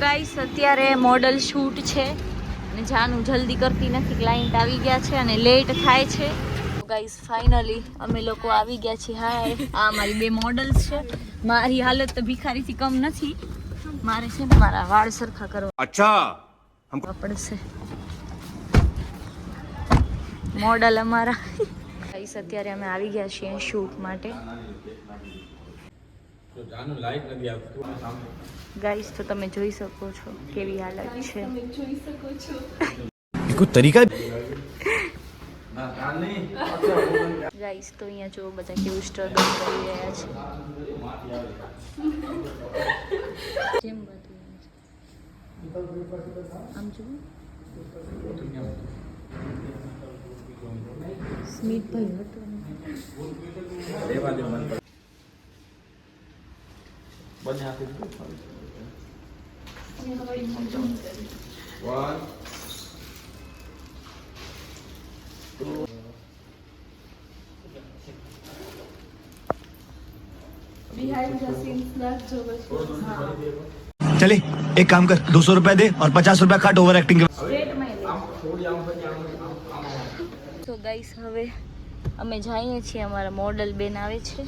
Guys અત્યારે model shoot છે અને જાનું જલ્દી કરતી નથી, ક્લાયન્ટ આવી ગયા છે અને લેટ થાય છે. તો ગાઈસ ફાઇનલી અમે લોકો આવી ગયા છીએ. હાય, આ મારી બે મોડલ્સ છે. મારી હાલત તો ભિખારીથી કમ નથી. મારે છે ને મારા વાળ સરખા કરવા. અચ્છા પડશે. મોડલ અમારા ગાઈસ અત્યારે અમે આવી ગયા છીએ શૂટ માટે. ગાઈસ તો તમે જોઈ શકો છો કેવી હાલત છે. તમે જોઈ શકો છો કોઈ તરીકા. ગાઈસ તો અહીંયા જો બધા કેવું સ્ટ્રગલ કરી રહ્યા છે. જેમ બધું આમ જો સ્મિતભાઈ હતો બંને હાથે चले एक काम कर 200 रुपया दे और 50 रुपया काट ओवर एक्टिंग के. તો ગાઈસ હવે અમે જઈએ છીએ, અમારા મોડલ બેન આવે છે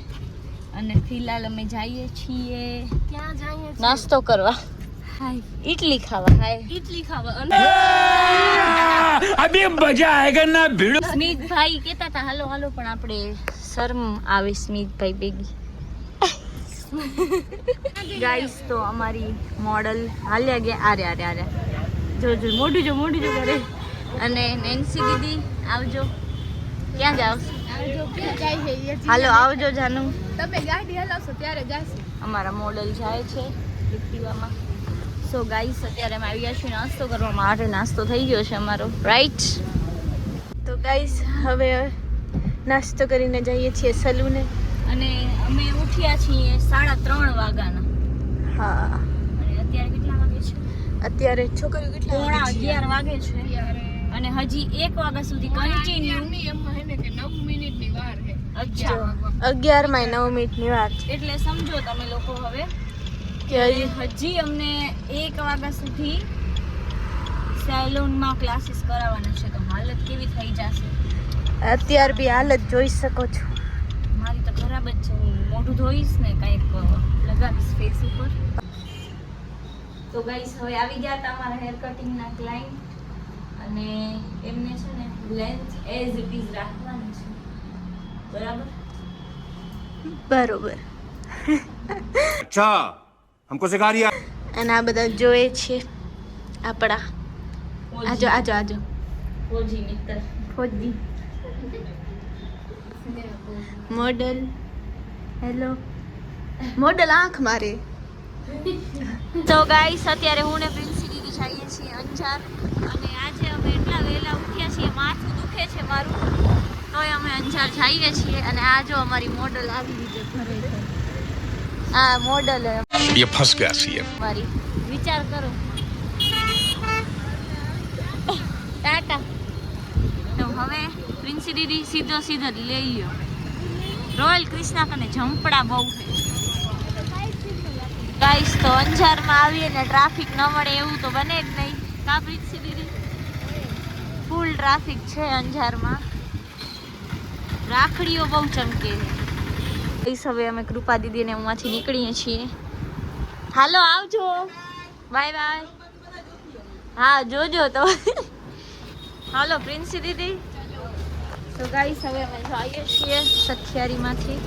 અને ફિલહાલ અમે જઈએ છીએ. ક્યાં જઈએ? નાસ્તો કરવા. હાય, ઇડલી ખાવા. હાય, ઇડલી ખાવા. अभी मजा आएगा ना भिड़ो. સ્મિતભાઈ કહેતા હતા હાલો હાલો, પણ આપણે શરમ આવે સ્મિતભાઈ ભેગી. ગાઈસ તો અમારી મોડલ હાલ્યા ગયા. આરે આરે આરે જો જો મોઢું જો કરે. અને નેન્સી દીદી આવજો. ક્યાં જાવ? હાલો આવજો જાનુ. તમે ગાડી હલાવશો ત્યારે જાશે. અમારા મોડલ જાય છે એક્ટિવામાં. સો ગાઈસ અત્યારે અમે આવ્યા છીએ નાસ્તો કરવા માટે. નાસ્તો થઈ ગયો છે અમારો, રાઈટ? તો ગાઈસ હવે નાસ્તો કરીને જઈએ છીએ સલૂને. અને અમે ઉઠ્યા છીએ 3:30 વાગ્યાના. હા, અને અત્યારે કેટલા વાગે છે? અત્યારે છોકરીઓ કેટલા? 11:30 વાગે છે અને હજી 1 વાગ્યા સુધી કન્ટિન્યુ. એમાં હે ને કે 9 મિનિટની વાર છે. અચ્છા, 11 માં 9 મિનિટની વાર છે. એટલે સમજો તમે લોકો હવે કે હજી અમને 1 વાગ્યા સુધી સેલૂનમાં ક્લાસીસ કરાવવાના છે. તો હાલત કેવી થઈ જશે? અત્યારે બી હાલત જોઈ શકો છો. મારી તો ખરાબ જ છે. હું મોઢું ધોઈશ ને કંઈક લગાવીશ ફેસ ઉપર. તો ગાઈસ હવે આવી ગયા હતા અમારા હેર કટિંગના ક્લાયન્ટ અને એમને છે ને લેન્થ એઝ ઇટ ઇઝ રાખવાની છે. બરાબર? બરોબર. अच्छा हमको सिखा रिया. અને આ બધા જોએ છે આપણા. આજો આજો આજો ફોજી મિત્ર. ફોજી મોડલ. હેલો મોડલ આંખ મારે. તો ગાઈસ અત્યારે હું ને પ્રિન્સી દીદી જઈએ છીએ અંજાર. અને આજે અમે એટલા વહેલા ઉઠ્યા છીએ, માથું દુખે છે મારું, તોય અમે અંજાર જઈએ છીએ. અને આ જો અમારી મોડલ આવી રીતે ઘરે છે. આ મોડલ ये फंस गया सीएम. મારી. વિચાર કરો. ટાટા. તો હવે પ્રિન્સી દીદી સીધો જ લઈ લ્યો. રોયલ કૃષ્ણા કને ઝંપડા બહુ છે. ગાઈસ તો અંજારમાં આવીએ ને ટ્રાફિક ન મળે એવું તો બને જ નહીં. કા પ્રિન્સી દીદી? ફૂલ ટ્રાફિક છે અંજારમાં. રાખડીઓ બહુ ચમકે છે. ગાઈસ હવે અમે કૃપા દીદીને ઉમાંથી નીકળીએ છીએ. હાલો આવજો. Bye bye. હા જોજો તો. હાલો પ્રિન્સી દીદી. તો ગાઈસ હવે અમે જઈએ છીએ સથિયારીમાંથી.